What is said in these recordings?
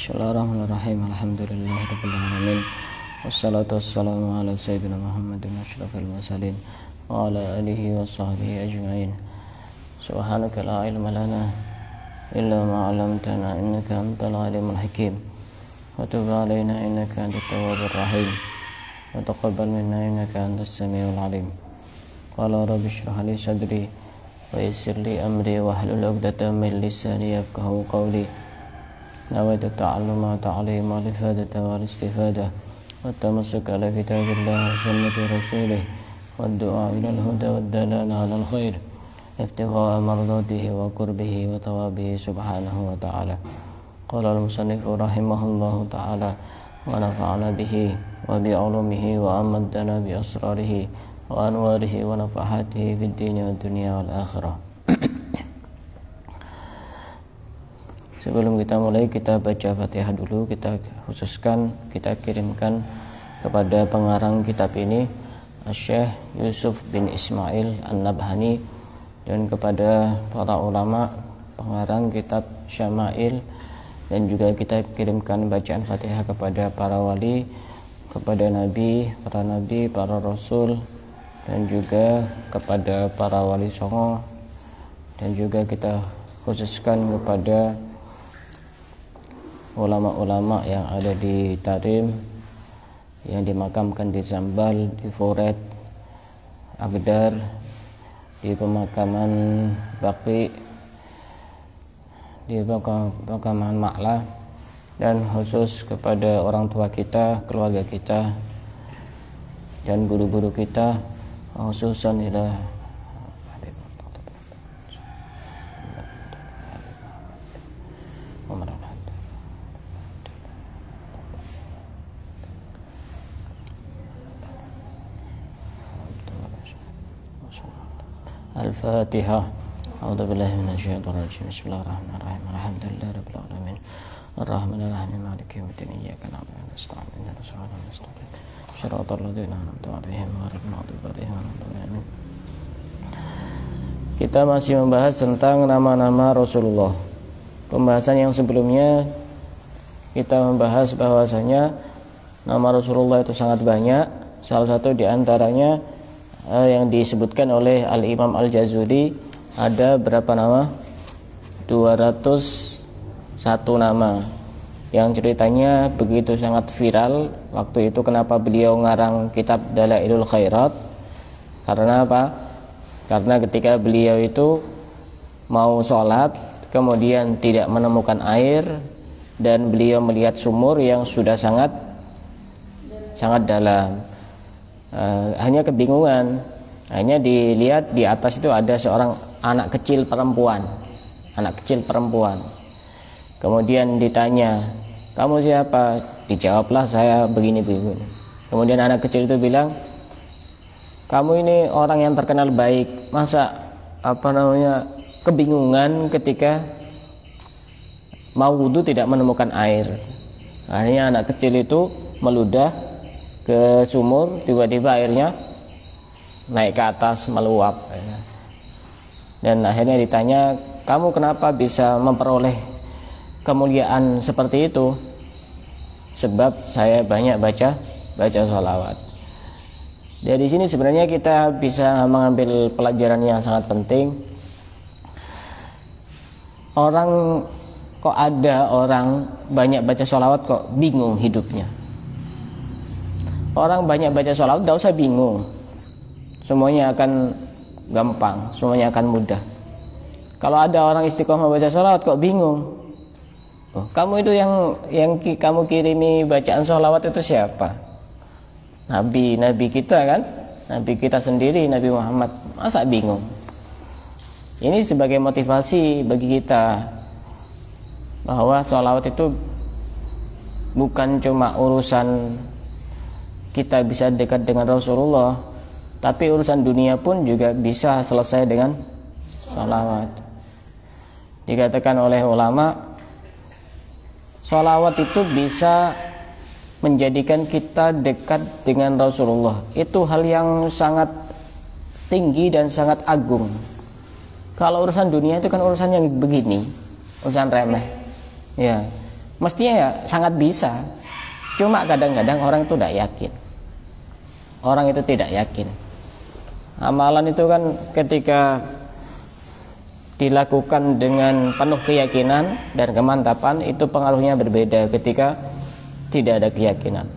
Bismillahirrahmanirrahim. Alhamdulillahirabbil alamin. Wassalatu wassalamu ala sayyidina Muhammadin asyrafil mursalin wa ala alihi wa sahbihi ajma'in. Subhanaka la ilma lana illa ma 'allamtana innaka antal alimul hakim. Wa tub 'alaina innaka antat tawwabur rahim. Wa taqabbal minna innaka antas samiul alim. Qala rabbi shrah li sadri wa yassir li amri wahlul 'uqdatam min lisani yafqahu qawli. Nawaitu ta'alluma ta'alima al-ifadata wal-istifada wat-tamassuk ala kitabillah wa sunnati rasulih wad-du'a ila al-huda wad-dalala ala al-khair ibtigha'a mardatihi wa qurbihi wa tawabihi subhanahu wa ta'ala. Qala al-musannifu rahimahullahu ta'ala wa nafa'ana bihi wa bi'ulumihi wa amaddana bi asrarihi wa anwarihi wa nafahatihi fid dini wa dunya wal akhirah. Sebelum kita mulai, kita baca Fatihah dulu. Kita khususkan, kita kirimkan kepada pengarang kitab ini, Syekh Yusuf bin Ismail An-Nabhani, dan kepada para ulama pengarang kitab Syama'il, dan juga kita kirimkan bacaan Fatihah kepada para wali, kepada nabi, para rasul, dan juga kepada para wali songo, dan juga kita khususkan kepada ulama-ulama yang ada di Tarim, yang dimakamkan di Zambal, di Foret, Agdar, di pemakaman Baqi, di pemakaman Ma'la, dan khusus kepada orang tua kita, keluarga kita, dan guru-guru kita, khususan ila Al-Fatihah. A'udzubillahi minasyaitonir rajim. Bismillahirrahmanirrahim. Alhamdulillahirabbil alamin. Arrahmanir rahim. Maliki yaumiddin. Iyyaka na'budu wa nasta'in. Ihdinas siratal mustaqim. Shiratal ladzina an'amta 'alaihim ghairil maghdubi 'alaihim waladdallin. Kita masih membahas tentang nama-nama Rasulullah. Pembahasan yang sebelumnya kita membahas bahwasanya nama Rasulullah itu sangat banyak. Salah satu di antaranya yang disebutkan oleh Al-Imam Al-Jazuli, ada berapa nama? 201 nama, yang ceritanya begitu sangat viral waktu itu. Kenapa beliau ngarang kitab Dalailul Khairat? Karena apa? Karena ketika beliau itu mau sholat, kemudian tidak menemukan air, dan beliau melihat sumur yang sudah sangat dalam. Hanya kebingungan. Hanya dilihat di atas itu ada seorang anak kecil perempuan. Kemudian ditanya, "Kamu siapa?" Dijawablah, "Saya begini-begini." Kemudian anak kecil itu bilang, "Kamu ini orang yang terkenal baik, masa kebingungan ketika mau wudu tidak menemukan air?" Akhirnya anak kecil itu meludah ke sumur, tiba-tiba airnya naik ke atas, meluap. Dan akhirnya ditanya, "Kamu kenapa bisa memperoleh kemuliaan seperti itu?" "Sebab saya banyak baca sholawat." Dari sini sebenarnya kita bisa mengambil pelajaran yang sangat penting. Kok ada orang banyak baca sholawat kok bingung hidupnya? Orang banyak baca sholawat tidak usah bingung, semuanya akan gampang, semuanya akan mudah. Kalau ada orang istiqomah baca sholawat kok bingung, kamu itu yang kamu kirimi bacaan sholawat itu siapa? Nabi kita kan, Nabi kita sendiri, Nabi Muhammad. Masa bingung? Ini sebagai motivasi bagi kita bahwa sholawat itu bukan cuma urusan kita bisa dekat dengan Rasulullah, tapi urusan dunia pun juga bisa selesai dengan sholawat. Dikatakan oleh ulama, sholawat itu bisa menjadikan kita dekat dengan Rasulullah. Itu hal yang sangat tinggi dan sangat agung. Kalau urusan dunia itu kan urusan yang begini, urusan remeh. Ya, Mestinya ya sangat bisa. Cuma kadang-kadang orang itu tidak yakin. Orang itu tidak yakin. Amalan itu kan ketika dilakukan dengan penuh keyakinan dan kemantapan, itu pengaruhnya berbeda ketika tidak ada keyakinan.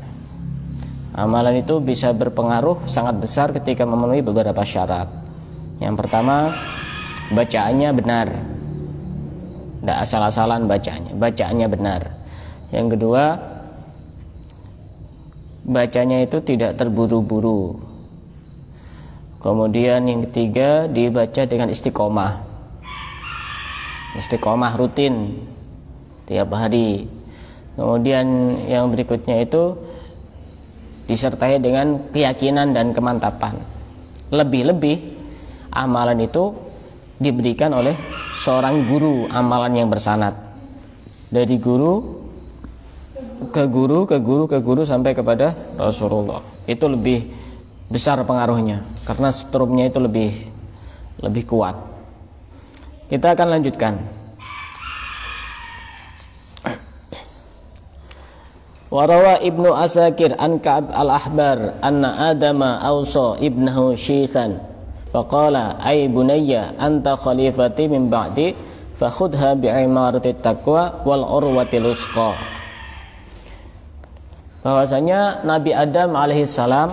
Amalan itu bisa berpengaruh sangat besar ketika memenuhi beberapa syarat. Yang pertama, bacaannya benar, tidak asal-asalan bacaannya benar. Yang kedua, bacanya itu tidak terburu-buru. Kemudian yang ketiga, dibaca dengan istiqomah rutin tiap hari. Kemudian yang berikutnya itu disertai dengan keyakinan dan kemantapan. Lebih-lebih amalan itu diberikan oleh seorang guru amalan yang bersanad, dari guru ke guru sampai kepada Rasulullah. Itu lebih besar pengaruhnya karena strumnya itu lebih kuat. Kita akan lanjutkan. Warawa Ibnu Asakir an Ka'ab al-Ahbar anna Adama awsa ibnahu syithan faqala ay bunayya anta khalifati min ba'di fakhudha bi'imarati taqwa wal urwatil usqa. Bahwasanya Nabi Adam alaihissalam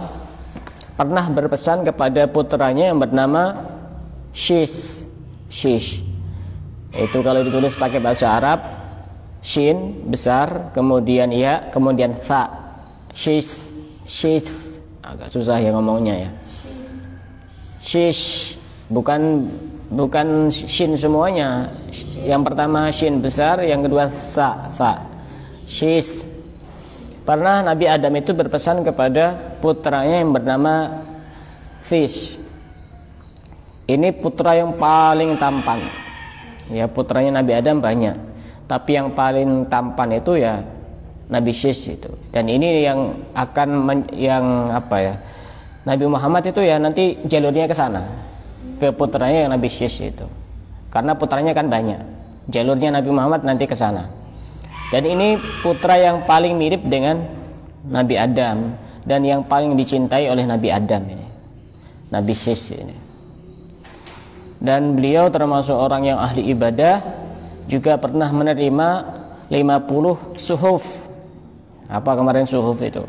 pernah berpesan kepada putranya yang bernama Shish. Itu kalau ditulis pakai bahasa Arab, shin besar, kemudian ya, kemudian tha. Shish. Agak susah ya ngomongnya ya. Shish bukan shin semuanya. Yang pertama shin besar, yang kedua tha. Shish. Pernah Nabi Adam itu berpesan kepada putranya yang bernama Fish. Ini putra yang paling tampan. Ya, putranya Nabi Adam banyak, tapi yang paling tampan itu ya Nabi Shish itu. Dan ini yang akan Nabi Muhammad itu ya nanti jalurnya ke sana, ke putranya yang Nabi Shish itu. Karena putranya kan banyak, jalurnya Nabi Muhammad nanti ke sana. Dan ini putra yang paling mirip dengan Nabi Adam dan yang paling dicintai oleh Nabi Adam ini, Nabi Shish ini. Dan beliau termasuk orang yang ahli ibadah, juga pernah menerima 50 suhuf. Apa kemarin suhuf itu?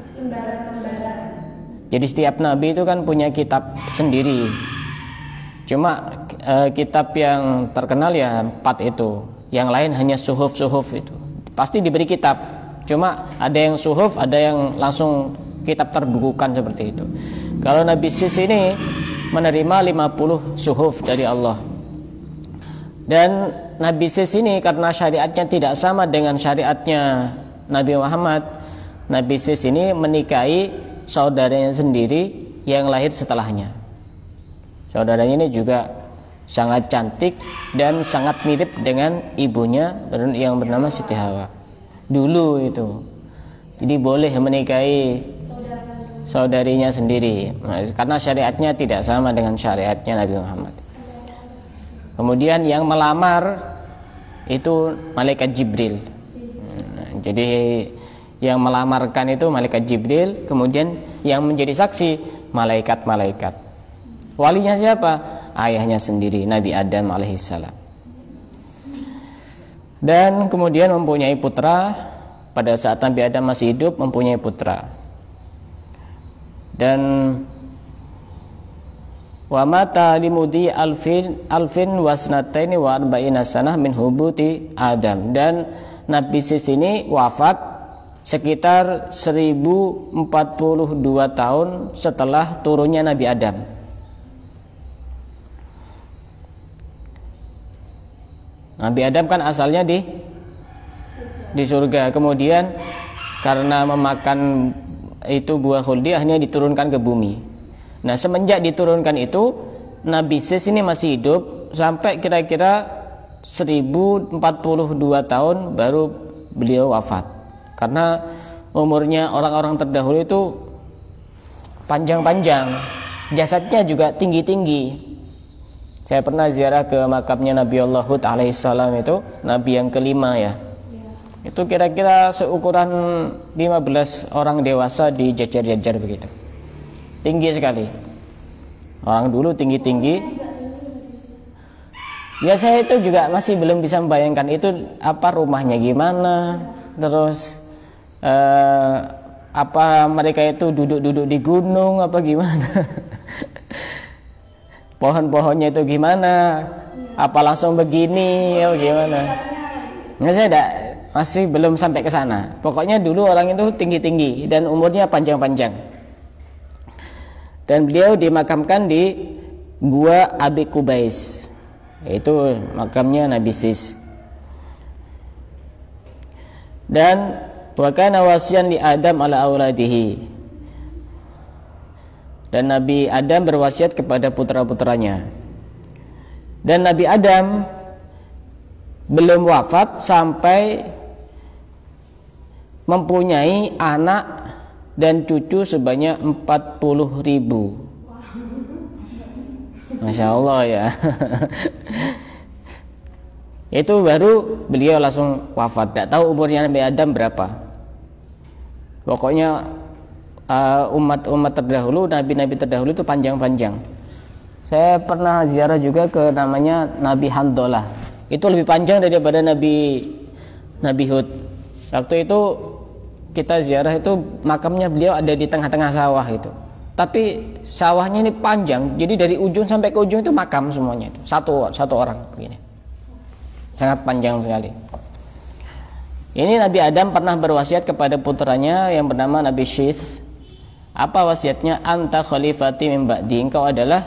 Jadi setiap nabi itu kan punya kitab sendiri. Cuma kitab yang terkenal ya 4 itu. Yang lain hanya suhuf-suhuf itu. Pasti diberi kitab. Cuma ada yang suhuf, ada yang langsung kitab terbukukan seperti itu. Kalau Nabi Shish ini menerima 50 suhuf dari Allah. Dan Nabi Shish ini karena syariatnya tidak sama dengan syariatnya Nabi Muhammad, Nabi Shish ini menikahi saudaranya sendiri yang lahir setelahnya. Saudaranya ini juga sangat cantik dan sangat mirip dengan ibunya yang bernama Siti Hawa dulu itu. Jadi boleh menikahi saudarinya sendiri karena syariatnya tidak sama dengan syariatnya Nabi Muhammad. Kemudian yang melamar itu malaikat Jibril. Jadi yang melamarkan itu malaikat Jibril, kemudian yang menjadi saksi malaikat-malaikat. Walinya siapa? Ayahnya sendiri, Nabi Adam alaihissalam. Dan kemudian mempunyai putra. Pada saat Nabi Adam masih hidup mempunyai putra. Dan wa mata limudi alfin wasnataini wa arba'ina sanah min hubuti Adam. Dan Nabi Shish ini wafat sekitar 1042 tahun setelah turunnya Nabi Adam. Nabi Adam kan asalnya di surga. Kemudian karena memakan itu buah khuldi akhirnya diturunkan ke bumi. Nah, semenjak diturunkan itu Nabi Shish ini masih hidup sampai kira-kira 1042 tahun baru beliau wafat. Karena umurnya orang-orang terdahulu itu panjang-panjang, jasadnya juga tinggi-tinggi. Saya pernah ziarah ke makamnya Nabi Allah Hud alaihissalam, itu Nabi yang kelima ya. Itu kira-kira seukuran 15 orang dewasa dijajar-jajar begitu. Tinggi sekali. Orang dulu tinggi-tinggi. Ya saya itu juga masih belum bisa membayangkan itu apa rumahnya gimana. Terus apa mereka itu duduk-duduk di gunung apa gimana. Pohon-pohonnya itu gimana. Apa langsung begini ya gimana. Nah, saya masih belum sampai ke sana. Pokoknya dulu orang itu tinggi-tinggi dan umurnya panjang-panjang. Dan beliau dimakamkan di Gua Abi Kubais, yaitu makamnya Nabi Sis. Dan wa kana wasiyan li Adam ala auladihi. Dan Nabi Adam berwasiat kepada putra-putranya. Dan Nabi Adam belum wafat sampai mempunyai anak dan cucu sebanyak 40.000. Masya Allah ya. Itu baru beliau langsung wafat. Tidak tahu umurnya Nabi Adam berapa. Pokoknya umat-umat terdahulu, nabi-nabi terdahulu itu panjang-panjang. Saya pernah ziarah juga ke namanya Nabi Handolah. Itu lebih panjang daripada Nabi Hud. Waktu itu kita ziarah itu makamnya beliau ada di tengah-tengah sawah itu. Tapi sawahnya ini panjang, jadi dari ujung sampai ke ujung itu makam semuanya itu. Satu orang begini. Sangat panjang sekali. Ini Nabi Adam pernah berwasiat kepada putranya yang bernama Nabi Syith. Apa wasiatnya? Anta khalifati min ba'di. Engkau adalah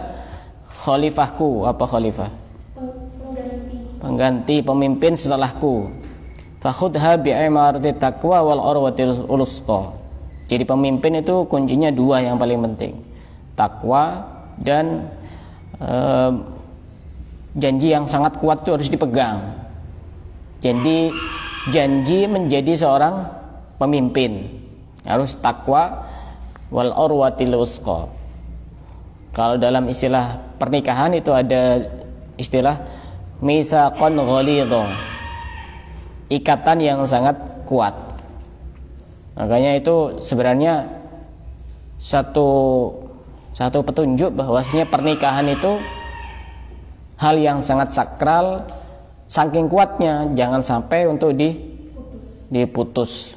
khalifahku. Apa khalifah? Pengganti, pemimpin setelahku. Fakhudha bi'imarati taqwa wal urwatil ulusqa. Jadi pemimpin itu kuncinya dua yang paling penting, takwa dan janji yang sangat kuat itu harus dipegang. Jadi janji menjadi seorang pemimpin harus takwa wal urwatil ulusqa. Kalau dalam istilah pernikahan itu ada istilah mitsaqan ghalidha, ikatan yang sangat kuat. Makanya itu sebenarnya satu petunjuk bahwasanya pernikahan itu hal yang sangat sakral, saking kuatnya jangan sampai untuk diputus.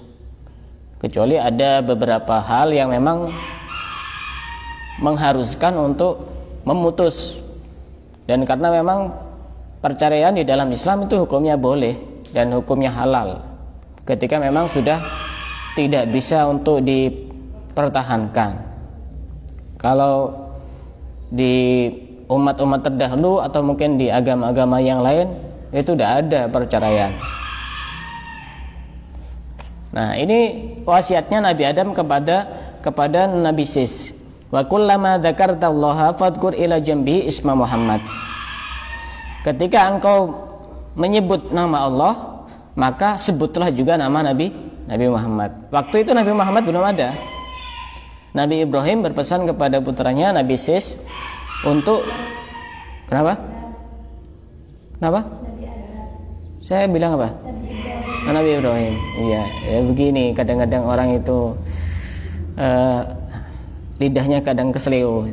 Kecuali ada beberapa hal yang memang mengharuskan untuk memutus. Dan karena memang perceraian di dalam Islam itu hukumnya boleh dan hukumnya halal. Ketika memang sudah tidak bisa untuk dipertahankan. Kalau di umat-umat terdahulu atau mungkin di agama-agama yang lain itu tidak ada perceraian. Nah, ini wasiatnya Nabi Adam kepada Nabi Sis. Wa kullama dzakartallaha fadhkur ila jambi isma Muhammad. Ketika engkau menyebut nama Allah, maka sebutlah juga nama Nabi Muhammad. Waktu itu Nabi Muhammad belum ada. Nabi Ibrahim berpesan kepada putranya Nabi Sis untuk kenapa? Saya bilang apa? Nabi Ibrahim. Iya, ya begini. Kadang-kadang orang itu lidahnya kadang keseleo.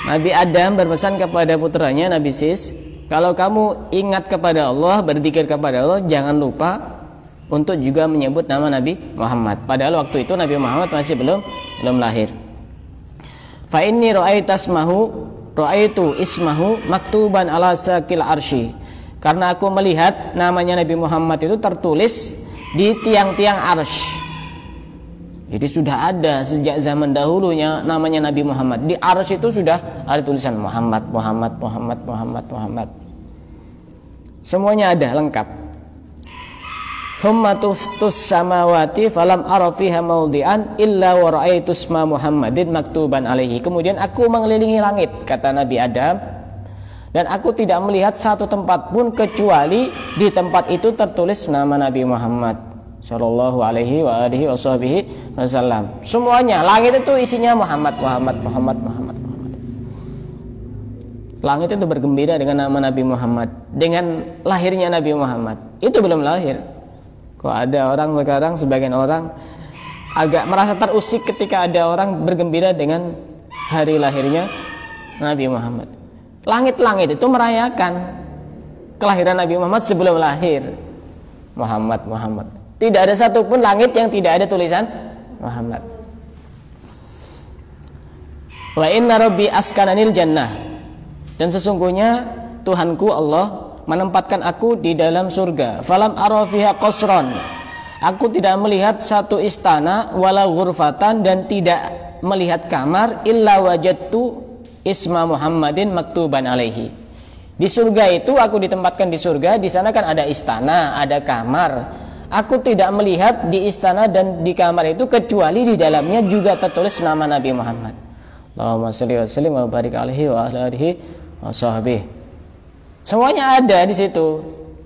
Nabi Adam berpesan kepada putranya Nabi Sis, kalau kamu ingat kepada Allah, berzikir kepada Allah, jangan lupa untuk juga menyebut nama Nabi Muhammad. Padahal waktu itu Nabi Muhammad masih belum lahir. Fa inni ra'aitu ismahu maktuban ala saqil arsy. Karena aku melihat namanya Nabi Muhammad itu tertulis di tiang-tiang arsy. Jadi sudah ada sejak zaman dahulunya namanya Nabi Muhammad. Di arsy itu sudah ada tulisan Muhammad. Semuanya ada lengkap. Thumma tuftus samawati falam ara fiha mawdi'an illa wa ra'aitu isma Muhammadin maktuban alaihi. Kemudian aku mengelilingi langit, kata Nabi Adam, dan aku tidak melihat satu tempat pun kecuali di tempat itu tertulis nama Nabi Muhammad sallallahu alaihi wa alihi wasallam. Semuanya langit itu isinya Muhammad. Langit itu bergembira dengan nama Nabi Muhammad, dengan lahirnya Nabi Muhammad. Itu belum lahir. Kok ada orang sekarang, sebagian orang agak merasa terusik ketika ada orang bergembira dengan hari lahirnya Nabi Muhammad. Langit-langit itu merayakan kelahiran Nabi Muhammad sebelum lahir. Muhammad. Tidak ada satupun langit yang tidak ada tulisan Muhammad. Wa inna rabbi askananil jannah. Dan sesungguhnya Tuhanku Allah menempatkan aku di dalam surga. Falam ara fiha qasran. Aku tidak melihat satu istana wala ghurfatan, dan tidak melihat kamar illa wajadtu isma Muhammadin maktuban alaihi. Di surga itu aku ditempatkan di surga, di sana kan ada istana, ada kamar. Aku tidak melihat di istana dan di kamar itu kecuali di dalamnya juga tertulis nama Nabi Muhammad. Allahumma shalli wa sallim wa barik alaihi wa ala alihi wa sahbihi. Semuanya ada di situ.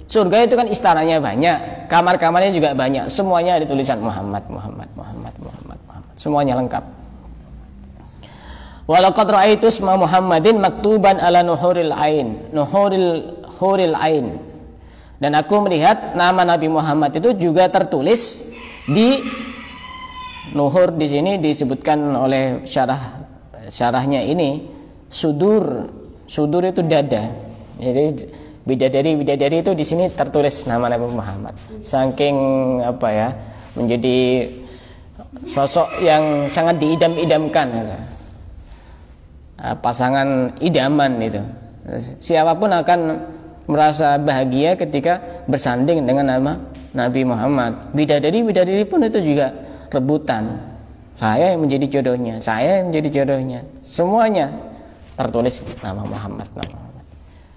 Surga itu kan istananya banyak, kamar-kamarnya juga banyak. Semuanya ada tulisan Muhammad. Semuanya lengkap. Walaqad ra'aitu isma Muhammadin maktuban ala nuhuril ain. Dan aku melihat nama Nabi Muhammad itu juga tertulis di nuhur. Di sini disebutkan oleh syarahnya ini sudur itu dada. Jadi bidadari itu di sini tertulis nama Nabi Muhammad. Saking menjadi sosok yang sangat diidam-idamkan, pasangan idaman itu. Siapapun akan merasa bahagia ketika bersanding dengan nama Nabi Muhammad. Bidadari pun itu juga rebutan. Saya yang menjadi jodohnya, semuanya tertulis nama Muhammad.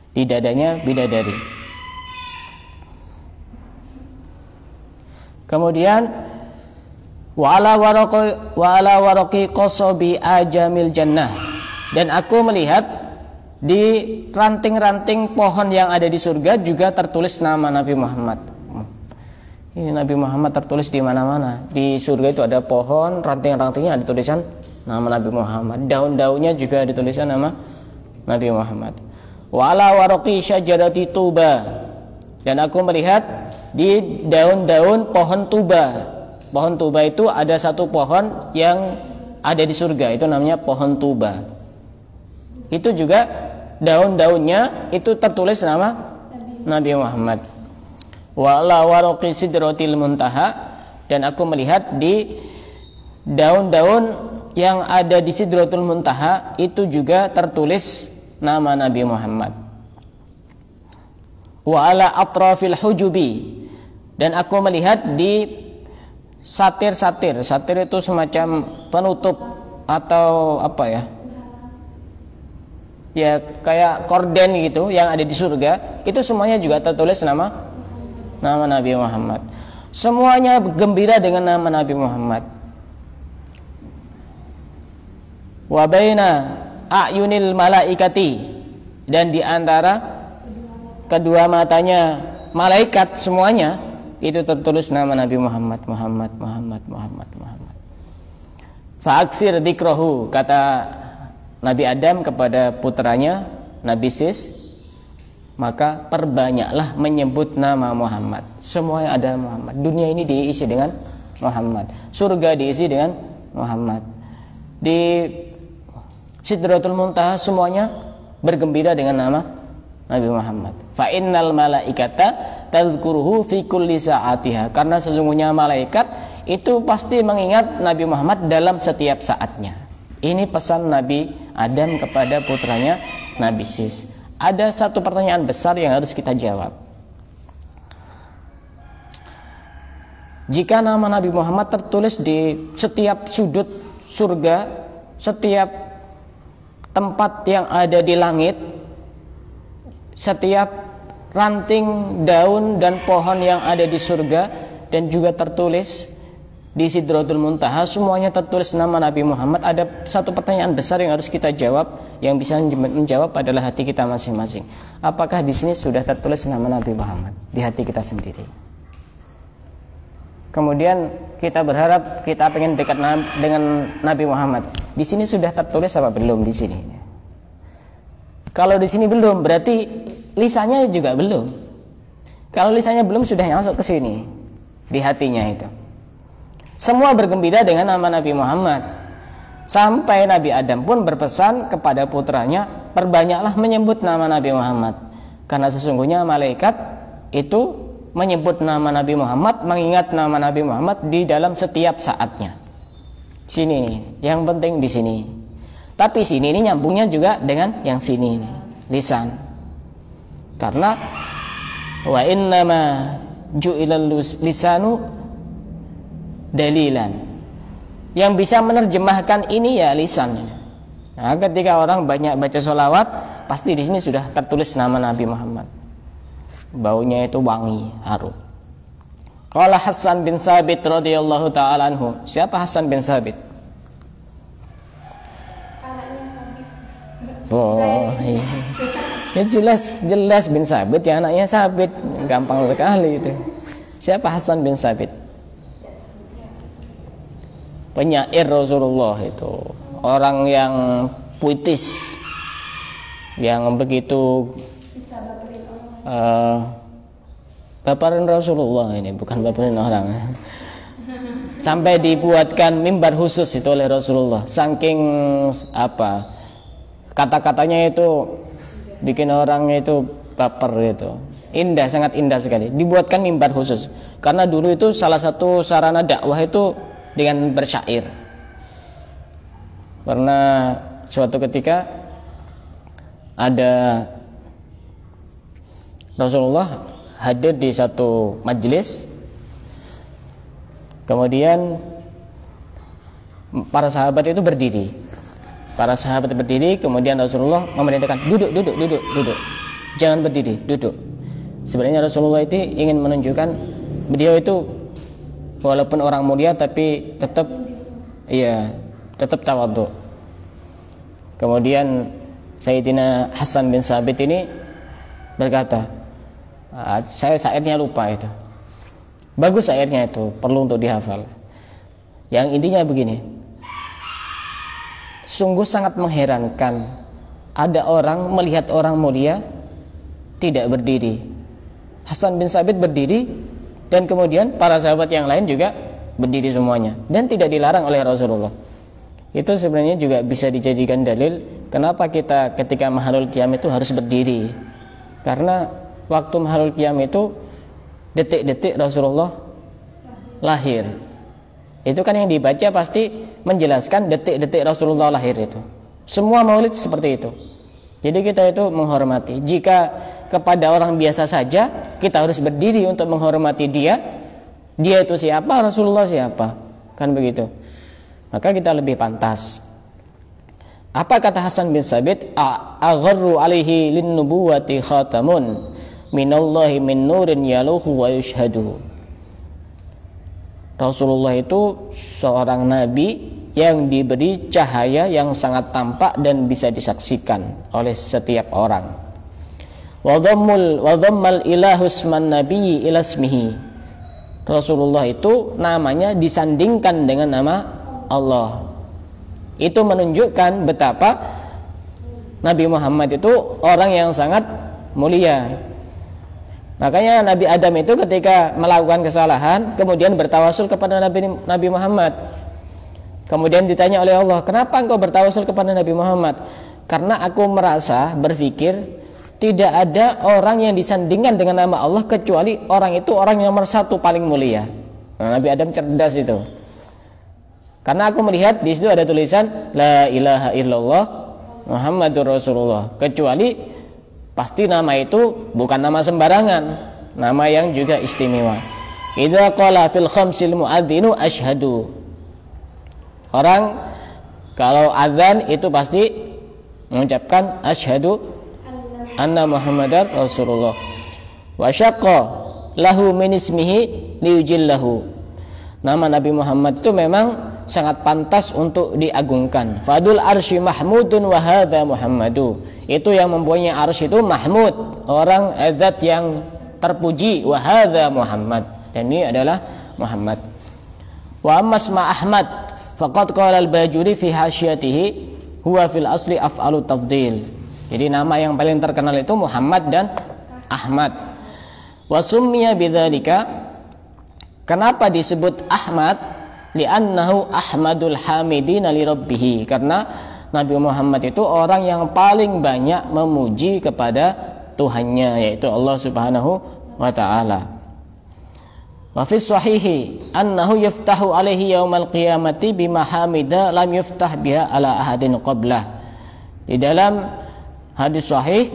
Di dadanya bidadari. Kemudian wa ala waraqi qasabi ajamil jannah. Dan aku melihat di ranting-ranting pohon yang ada di surga juga tertulis nama Nabi Muhammad. Ini Nabi Muhammad tertulis di mana-mana. Di surga itu ada pohon, ranting-rantingnya ada tulisan nama Nabi Muhammad. Daun-daunnya juga ada tulisan nama Nabi Muhammad. Wa ala waraqi syajarati tuba. Dan aku melihat di daun-daun pohon tuba. Pohon tuba itu ada satu pohon yang ada di surga, itu namanya pohon tuba. Itu juga daun-daunnya itu tertulis nama Nabi Muhammad. Wa ala waraqi sidratil muntaha. Dan aku melihat di daun-daun yang ada di Sidratul Muntaha itu juga tertulis nama Nabi Muhammad. Wa ala atrafil hujubi. Dan aku melihat di satir-satir. Satir itu semacam penutup atau ya kayak korden gitu yang ada di surga. Itu semuanya juga tertulis nama Nabi Muhammad. Semuanya gembira dengan nama Nabi Muhammad. Wa baina a'yunil malaikati. Dan di antara kedua matanya malaikat semuanya itu tertulis nama Nabi Muhammad. Fa'aksir dzikrahu, kata Nabi Adam kepada putranya Nabi Sis, maka perbanyaklah menyebut nama Muhammad. Semuanya ada Muhammad. Dunia ini diisi dengan Muhammad. Surga diisi dengan Muhammad. Di Sidratul Muntaha semuanya bergembira dengan nama Nabi Muhammad. Fa innal malaikata tadhkuruhu fi kulli sa'atiha. Karena sesungguhnya malaikat itu pasti mengingat Nabi Muhammad dalam setiap saatnya. Ini pesan Nabi Adam kepada putranya Nabi Sis. Ada satu pertanyaan besar yang harus kita jawab. Jika nama Nabi Muhammad tertulis di setiap sudut surga, setiap tempat yang ada di langit, setiap ranting daun dan pohon yang ada di surga, dan juga tertulis di Sidratul Muntaha, semuanya tertulis nama Nabi Muhammad. Ada satu pertanyaan besar yang harus kita jawab. Yang bisa menjawab adalah hati kita masing-masing. Apakah di sini sudah tertulis nama Nabi Muhammad di hati kita sendiri? Kemudian kita berharap kita pengen dekat dengan Nabi Muhammad. Di sini sudah tertulis apa belum di sini? Kalau di sini belum, berarti lisannya juga belum. Kalau lisannya belum, sudah masuk ke sini, di hatinya itu. Semua bergembira dengan nama Nabi Muhammad. Sampai Nabi Adam pun berpesan kepada putranya, perbanyaklah menyebut nama Nabi Muhammad. Karena sesungguhnya malaikat itu menyebut nama Nabi Muhammad, mengingat nama Nabi Muhammad di dalam setiap saatnya. Sini nih, yang penting di sini. Tapi sini ini nyambungnya juga dengan yang sini nih, lisan. Karena wa innama ju'ilal lisanu dalilan. Yang bisa menerjemahkan ini ya lisan. Nah, ketika orang banyak baca sholawat, pasti di sini sudah tertulis nama Nabi Muhammad. Baunya itu wangi, harum. Qala Hasan bin Sabit radhiyallahu taala anhu. Siapa Hasan bin Sabit? Oh, iya. Ya jelas bin Sabit ya, anaknya Sabit, gampang sekali itu. Siapa Hasan bin Sabit? Penyair Rasulullah itu, orang yang puitis, yang begitu baperin Rasulullah ini, bukan baperin orang. Sampai dibuatkan mimbar khusus itu oleh Rasulullah, saking apa? Kata-katanya itu bikin orang itu baper gitu. Indah, sangat indah sekali. Dibuatkan mimbar khusus. Karena dulu itu salah satu sarana dakwah itu dengan bersyair. Karena suatu ketika ada Rasulullah hadir di satu majelis. Kemudian para sahabat itu berdiri. Para sahabat berdiri, kemudian Rasulullah memerintahkan duduk. Jangan berdiri, duduk. Sebenarnya Rasulullah itu ingin menunjukkan beliau itu walaupun orang mulia tapi tetap tawadhu. Kemudian Sayyidina Hasan bin Sabit ini berkata, saya syairnya lupa itu. Bagus syairnya itu, perlu untuk dihafal. Yang intinya begini. Sungguh sangat mengherankan ada orang melihat orang mulia tidak berdiri. Hasan bin Sabit berdiri, dan kemudian para sahabat yang lain juga berdiri semuanya, dan tidak dilarang oleh Rasulullah. Itu sebenarnya juga bisa dijadikan dalil kenapa kita ketika mahalul qiyam itu harus berdiri. Karena waktu mahalul qiyam itu detik-detik Rasulullah lahir. Itu kan yang dibaca pasti menjelaskan detik-detik Rasulullah lahir itu. Semua maulid seperti itu. Jadi kita itu menghormati. Jika kepada orang biasa saja kita harus berdiri untuk menghormati dia. Dia itu siapa? Rasulullah siapa? Kan begitu. Maka kita lebih pantas. Apa kata Hasan bin Sabit? Agharru alaihi lin nubuwati khatamun minallahi min nurin yaluhu wa yushhadu. Rasulullah itu seorang nabi yang diberi cahaya yang sangat tampak dan bisa disaksikan oleh setiap orang. Wa dhammal ilahusman nabiyyi ila ismihi. Rasulullah itu namanya disandingkan dengan nama Allah. Itu menunjukkan betapa Nabi Muhammad itu orang yang sangat mulia. Makanya Nabi Adam itu ketika melakukan kesalahan kemudian bertawasul kepada Nabi Muhammad. Kemudian ditanya oleh Allah, kenapa engkau bertawasul kepada Nabi Muhammad? Karena aku merasa berpikir tidak ada orang yang disandingkan dengan nama Allah kecuali orang itu orang yang nomor satu paling mulia. Nah, Nabi Adam cerdas itu. Karena aku melihat di situ ada tulisan La ilaha illallah Muhammadur Rasulullah. Kecuali pasti nama itu bukan nama sembarangan, nama yang juga istimewa. Idza qala fil khamsil muadzinu asyhadu. Orang kalau azan itu pasti mengucapkan asyhadu anna Muhammadar Rasulullah. Wa syaqqa lahu min ismihi liyujillahu. Nama Nabi Muhammad itu memang sangat pantas untuk diagungkan. Fadul arsy mahmudun wa hadza Muhammadu. Itu yang mempunyai arsy itu mahmud, orang zat yang terpuji, wa hadza Muhammad. Dan ini adalah Muhammad. Wa ammas ma Ahmad faqad qala al-Bajuri fi hasyatihi huwa fil asli af'alu tafdil. Jadi nama yang paling terkenal itu Muhammad dan Ahmad. Wa summiya bidzalika, kenapa disebut Ahmad? Li'annahu Ahmadul Hamidina li Rabbih, karena Nabi Muhammad itu orang yang paling banyak memuji kepada Tuhannya, yaitu Allah Subhanahu wa taala. Wa fi sahihi annahu yuftahu alaihi yaumal qiyamati bimahamida lam yuftah biha ala ahadin qablah. Di dalam hadis sahih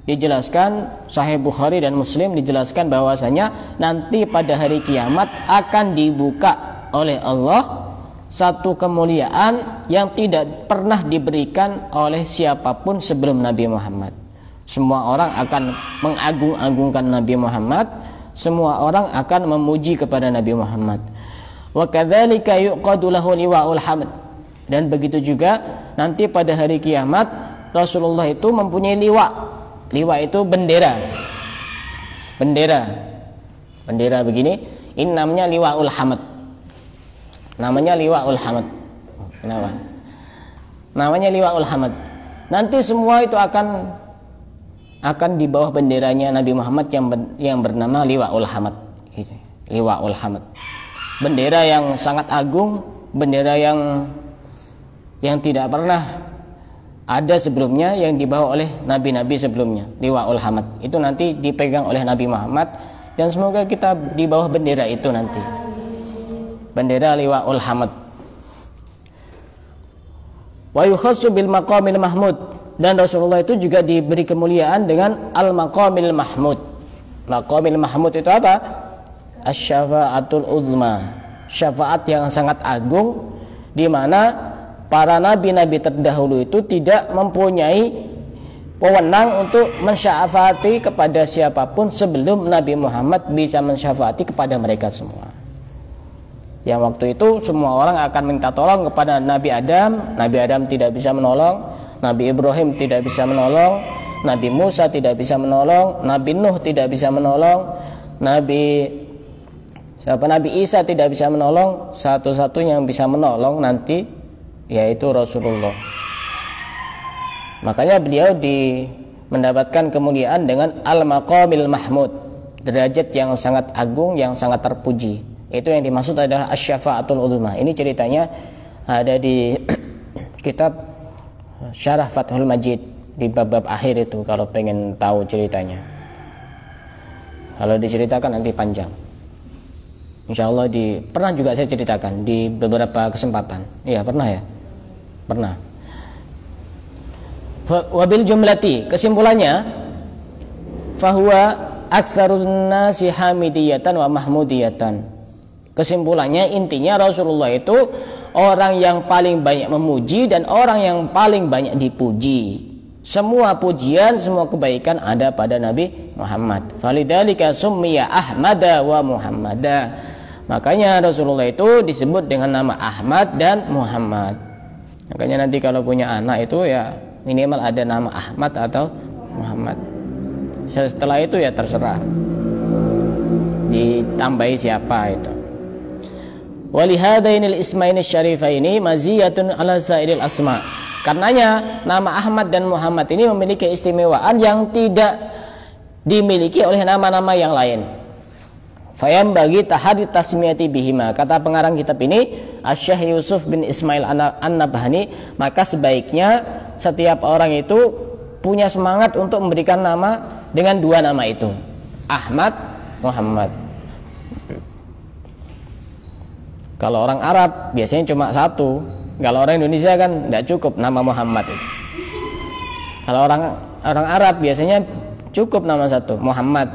dijelaskan, Sahih Bukhari dan Muslim dijelaskan bahwasanya nanti pada hari kiamat akan dibuka oleh Allah satu kemuliaan yang tidak pernah diberikan oleh siapapun sebelum Nabi Muhammad. Semua orang akan mengagung-agungkan Nabi Muhammad, semua orang akan memuji kepada Nabi Muhammad. Wa kadzalika yuqadu lahu liwa'ul hamd, dan begitu juga nanti pada hari kiamat Rasulullah itu mempunyai liwa. Liwa itu bendera. Bendera begini, ini namanya liwa'ul hamd. Namanya liwa'ul hamd. Kenapa? Namanya liwa'ul hamd. Nanti semua itu akan di bawah benderanya Nabi Muhammad yang bernama liwa'ul hamd. Liwa'ul hamd. Bendera yang sangat agung, bendera yang tidak pernah ada sebelumnya, yang dibawa oleh nabi-nabi sebelumnya. Liwa'ul hamd itu nanti dipegang oleh Nabi Muhammad, dan semoga kita di bawah bendera itu nanti. Bendera liwa'ul hamd. Wa yukhassu bil maqamil mahmud, dan Rasulullah itu juga diberi kemuliaan dengan al maqamil mahmud. Maqamil mahmud itu apa? Asy-syafa'atul uzma, syafaat yang sangat agung, di mana para nabi-nabi terdahulu itu tidak mempunyai wewenang untuk mensyafaati kepada siapapun sebelum Nabi Muhammad bisa mensyafaati kepada mereka semua. Yang waktu itu semua orang akan minta tolong kepada Nabi Adam. Nabi Adam tidak bisa menolong, Nabi Ibrahim tidak bisa menolong, Nabi Musa tidak bisa menolong, Nabi Nuh tidak bisa menolong, Nabi Isa tidak bisa menolong. Satu-satunya yang bisa menolong nanti yaitu Rasulullah. Makanya beliau mendapatkan kemuliaan dengan al-maqamil mahmud, derajat yang sangat agung, yang sangat terpuji. Itu yang dimaksud adalah asy-syafa'atul uzma. Ini ceritanya ada di kitab Syarah Fathul Majid di bab-bab akhir itu, kalau pengen tahu ceritanya. Kalau diceritakan nanti panjang. Insyaallah pernah juga saya ceritakan di beberapa kesempatan. Iya, pernah ya? Pernah. Wabil jumlati, kesimpulannya, fahuwa aktsarun nasi hamidiyatan wa mahmudiyatan. Kesimpulannya, intinya Rasulullah itu orang yang paling banyak memuji dan orang yang paling banyak dipuji. Semua pujian, semua kebaikan ada pada Nabi Muhammad. Falidzalika summiya Ahmada wa Muhammada. Makanya Rasulullah itu disebut dengan nama Ahmad dan Muhammad. Makanya nanti kalau punya anak itu ya minimal ada nama Ahmad atau Muhammad. Setelah itu ya terserah ditambahi siapa itu. Walihadainil ismaini syarifaini maziyatun ala sairil asma. Karenanya nama Ahmad dan Muhammad ini memiliki istimewaan yang tidak dimiliki oleh nama-nama yang lain. Fayam bagi tahadid tasmiyati bihima. Kata pengarang kitab ini, Asy-Syaikh Yusuf bin Ismail An-Nabhani, maka sebaiknya setiap orang itu punya semangat untuk memberikan nama dengan dua nama itu, Ahmad, Muhammad. Kalau orang Arab biasanya cuma satu. Kalau orang Indonesia kan tidak cukup nama Muhammad itu. Kalau orang Arab biasanya cukup nama satu, Muhammad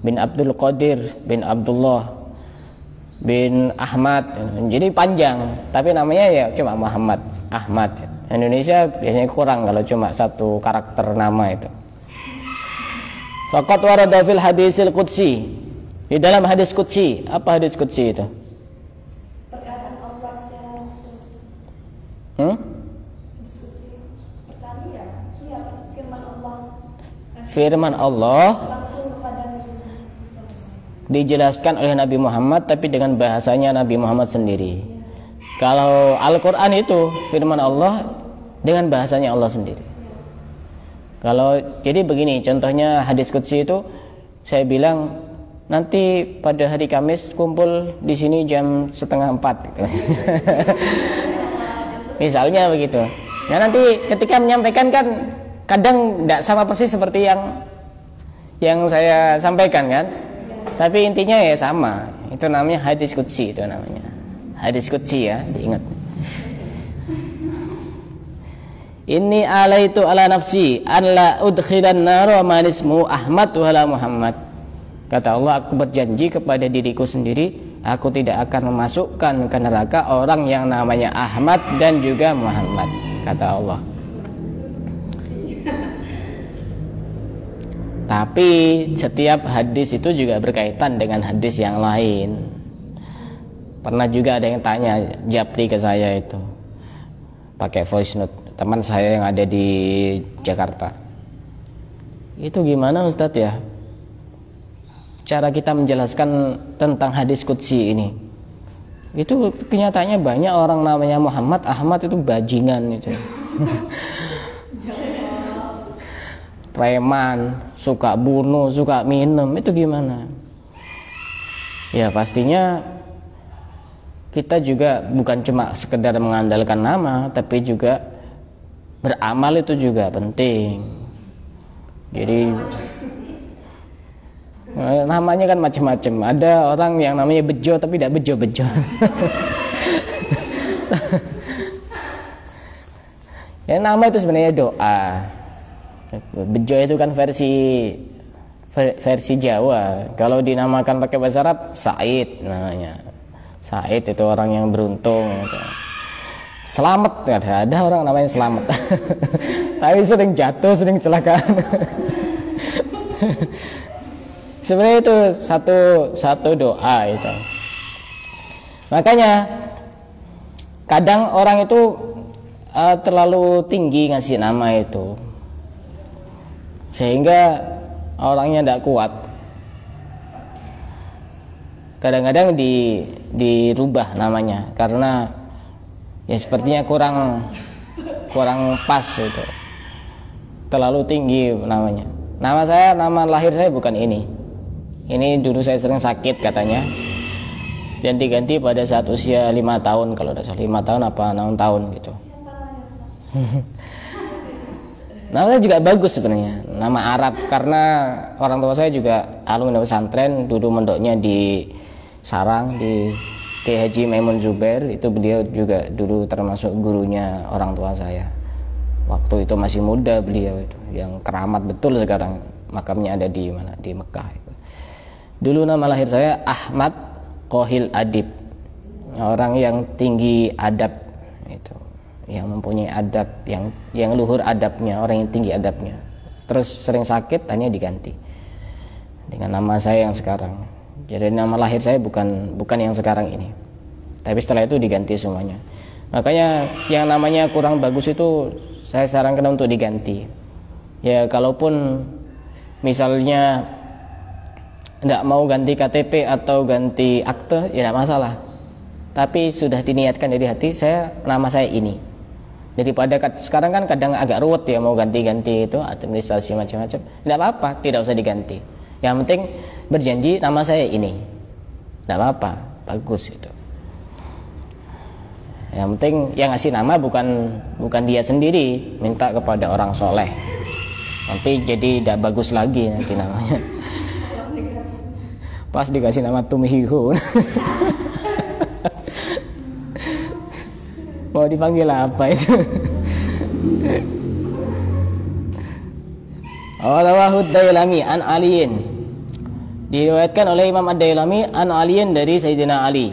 bin Abdul Qadir bin Abdullah bin Ahmad. Jadi panjang, tapi namanya ya cuma Muhammad, Ahmad. Indonesia biasanya kurang kalau cuma satu karakter nama itu. Faqad warada fil hadisil qudsi. Di dalam hadis qudsi, apa hadis qudsi itu? Firman Allah dijelaskan oleh Nabi Muhammad tapi dengan bahasanya Nabi Muhammad sendiri. Kalau Al-Quran itu firman Allah dengan bahasanya Allah sendiri. Kalau jadi begini, contohnya hadis qudsi itu saya bilang nanti pada hari Kamis kumpul di sini jam 3:30 gitu. Misalnya begitu. Nah nanti ketika menyampaikan kan kadang tidak sama persis seperti yang saya sampaikan kan. Tapi intinya ya sama. Itu namanya hadis qudsi, itu namanya. Hadis qudsi ya, diingat. Inni alaitu ala nafsi an la udkhilan nar wa man ismu Ahmad wala Muhammad. Kata Allah, aku berjanji kepada diriku sendiri, aku tidak akan memasukkan ke neraka orang yang namanya Ahmad dan juga Muhammad, kata Allah. Tapi setiap hadis itu juga berkaitan dengan hadis yang lain. Pernah juga ada yang tanya japri ke saya itu pakai voice note, teman saya yang ada di Jakarta. Itu gimana Ustadz ya cara kita menjelaskan tentang hadis qudsi ini? Itu kenyataannya banyak orang namanya Muhammad, Ahmad itu bajingan itu. Preman, suka bunuh, suka minum, itu gimana? Ya pastinya kita juga bukan cuma sekedar mengandalkan nama, tapi juga beramal itu juga penting. Jadi namanya kan macam-macam. Ada orang yang namanya bejo tapi tidak bejo-bejo. Ya nama itu sebenarnya doa. Bejo itu kan versi Jawa. Kalau dinamakan pakai bahasa Arab, Said namanya. Said itu orang yang beruntung. Selamat, ada orang namanya selamat. Tapi sering jatuh, sering kecelakaan. Sebenarnya itu satu doa itu. Makanya kadang orang itu terlalu tinggi ngasih nama itu, sehingga orangnya tidak kuat. Kadang-kadang dirubah namanya karena ya sepertinya kurang pas itu, terlalu tinggi namanya. Nama lahir saya bukan ini. Ini dulu saya sering sakit katanya, dan diganti pada saat usia 5 tahun, kalau tidak salah 5 tahun apa 6 tahun gitu. Namanya juga bagus sebenarnya, nama Arab, karena orang tua saya juga alumni pesantren, dulu mondoknya di Sarang di Kiai Haji Maimun Zubair. Itu beliau juga dulu termasuk gurunya orang tua saya. Waktu itu masih muda beliau itu, yang keramat betul sekarang, makamnya ada di mana? Di Mekah itu. Dulu nama lahir saya Ahmad Kohil Adib, orang yang tinggi adab itu, yang mempunyai adab, yang luhur adabnya, orang yang tinggi adabnya. Terus sering sakit, hanya diganti dengan nama saya yang sekarang. Jadi nama lahir saya bukan yang sekarang ini, tapi setelah itu diganti semuanya. Makanya yang namanya kurang bagus itu saya sarankan untuk diganti. Ya kalaupun misalnya tidak mau ganti KTP atau ganti akte, ya tidak masalah. Tapi sudah diniatkan dari hati, nama saya ini. Daripada sekarang kan kadang agak ruwet ya mau ganti-ganti itu administrasi macam-macam. Tidak apa-apa, tidak usah diganti. Yang penting berjanji nama saya ini. Tidak apa-apa, bagus itu. Yang penting yang ngasih nama bukan dia sendiri, minta kepada orang soleh. Nanti jadi tidak bagus lagi nanti namanya. Pas dikasih nama Tumihihun. Mau dipanggil apa itu? Rawahu Ad-Dailami an Aliin. Diriwayatkan oleh Imam Ad-Dailami an Aliin dari Sayyidina Ali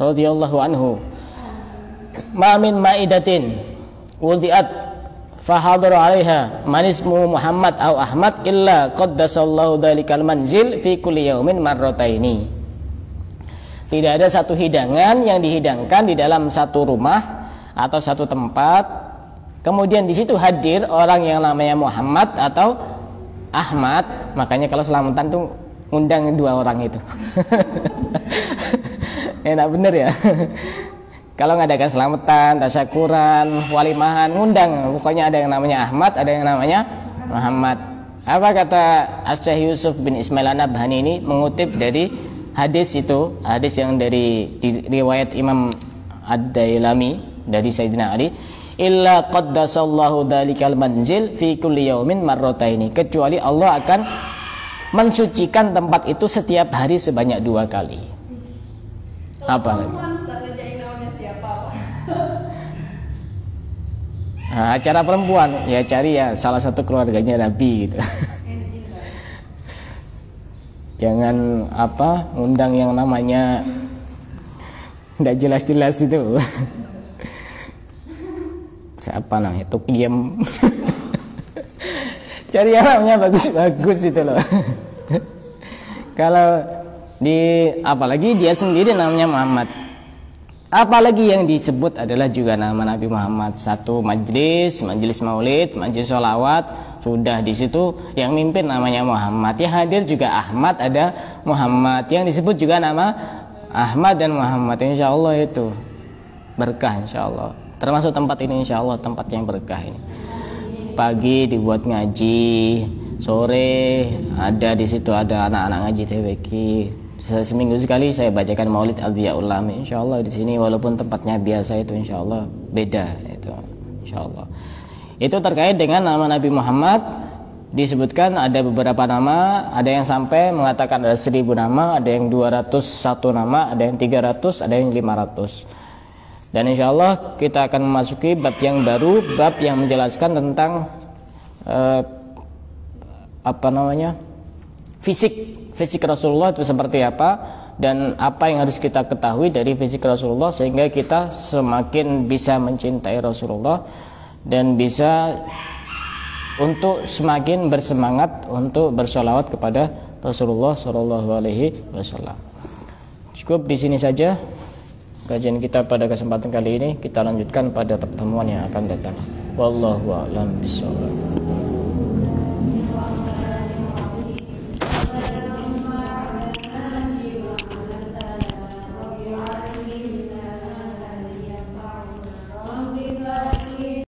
radhiyallahu anhu. Ma min ma'idatin wudi'at fahadara 'alaiha man ismu Muhammad aw Ahmad illa qaddasallahu dzalikal manzil fi kulli yaumin marrataini. Tidak ada satu hidangan yang dihidangkan di dalam satu rumah atau satu tempat, kemudian di situ hadir orang yang namanya Muhammad atau Ahmad. Makanya kalau selamatan tuh ngundang 2 orang itu. Enak bener ya. Kalau ngadakan selamatan, tasyakuran, walimahan, ngundang, pokoknya ada yang namanya Ahmad, ada yang namanya Muhammad. Apa kata Syekh Yusuf bin Ismail An-Nabhani ini mengutip dari hadis itu, hadis yang dari riwayat Imam Ad-Dailami dari Sayyidina Ali, illa qaddasallahu dzalikal manzil fi kulli yaumin marrataini, kecuali Allah akan mensucikan tempat itu setiap hari sebanyak 2 kali. Apa lagi? Nah, acara perempuan ya cari ya salah satu keluarganya Nabi gitu. Jangan ngundang yang namanya nggak jelas-jelas itu. Siapa namanya? Tukiem. Cari yang namanya bagus-bagus itu loh. Kalau apalagi dia sendiri namanya Muhammad. Apalagi yang disebut adalah juga nama Nabi Muhammad. Satu majelis maulid, majelis sholawat, sudah di situ yang mimpin namanya Muhammad. Yang hadir juga Ahmad, ada Muhammad. Yang disebut juga nama Ahmad dan Muhammad. Insya Allah itu berkah, insya Allah. Termasuk tempat ini insya Allah tempat yang berkah ini. Pagi dibuat ngaji, sore ada di situ ada anak-anak ngaji TWQ. Seminggu sekali saya bacakan Maulid Al-Dhiyaul Lami. Insyaallah di sini walaupun tempatnya biasa itu insyaallah beda itu. Insyaallah. Itu terkait dengan nama Nabi Muhammad, disebutkan ada beberapa nama, ada yang sampai mengatakan ada 1000 nama, ada yang 201 nama, ada yang 300, ada yang 500. Dan insyaallah kita akan memasuki bab yang baru, bab yang menjelaskan tentang fisik Rasulullah itu seperti apa dan apa yang harus kita ketahui dari fisik Rasulullah sehingga kita semakin bisa mencintai Rasulullah dan bisa untuk semakin bersemangat untuk bersolawat kepada Rasulullah Shallallahu Alaihi Wasallam. Cukup di sini saja kajian kita pada kesempatan kali ini. Kita lanjutkan pada pertemuan yang akan datang. Wallahu a'lam bishawab.